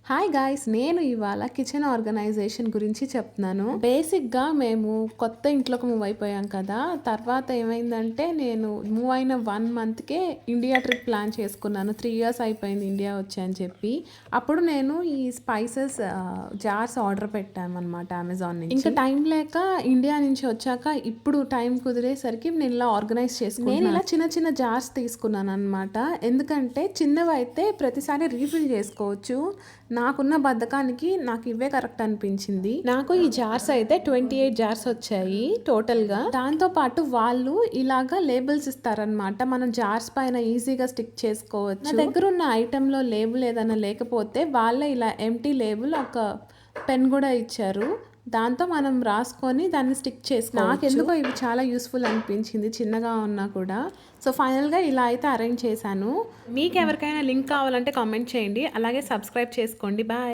Hi guys, నేను ఇవాళ kitchen organisation గురించి చెప్తున్నాను. బేసిక్గా మేము కొత్త ఇంట్లోకి మూవ్ అయిపోయాం కదా. తర్వాత ఏమైందంటే నేను మూవ్ అయిన 1 మంత్కే ఇండియా ట్రిప్ ప్లాన్ చేసుకున్నాను. 3 years అయిపోయింది ఇండియా వచ్చి అని చెప్పి. అప్పుడు నేను ఈ స్పైసెస్ జార్స్ ఆర్డర్ పెట్టామన్నమాట అమెజాన్ నుంచి. ఇంకా టైం లేక ఇండియా నుంచి వచ్చాక ఇప్పుడు టైం కుదిరేసరికి నేను ఇలా ఆర్గనైజ్ చేసుకున్నాను. నేను ఇలా చిన్న చిన్న జార్స్ తీసుకున్నాను అనమాట. ఎందుకంటే చిన్నవి అయితే ప్రతిసారి రీఫిల్ చేసుకోవచ్చు. నాకున్న బద్ధకానికి నాకు ఇవే కరెక్ట్ అనిపించింది. నాకు ఈ జార్స్ అయితే 28 జార్స్ వచ్చాయి టోటల్గా. దాంతోపాటు వాళ్ళు ఇలాగా లేబుల్స్ ఇస్తారనమాట. మనం జార్స్ పైన ఈజీగా స్టిక్ చేసుకోవచ్చు. నా దగ్గర ఉన్న ఐటెంలో లేబుల్ ఏదైనా లేకపోతే వాళ్ళే ఇలా ఎంటీ లేబుల్ ఒక పెన్ కూడా ఇచ్చారు. దాంతో మనం రాసుకొని దాన్ని స్టిక్ చేసుకోవచ్చు. నాకెందుకో ఇవి చాలా యూస్ఫుల్ అనిపించింది, చిన్నగా ఉన్నా కూడా. సో ఫైనల్గా ఇలా అయితే అరేంజ్ చేశాను. మీకు ఎవరికైనా లింక్ కావాలంటే కామెంట్ చేయండి, అలాగే సబ్స్క్రైబ్ చేసుకోండి. బాయ్.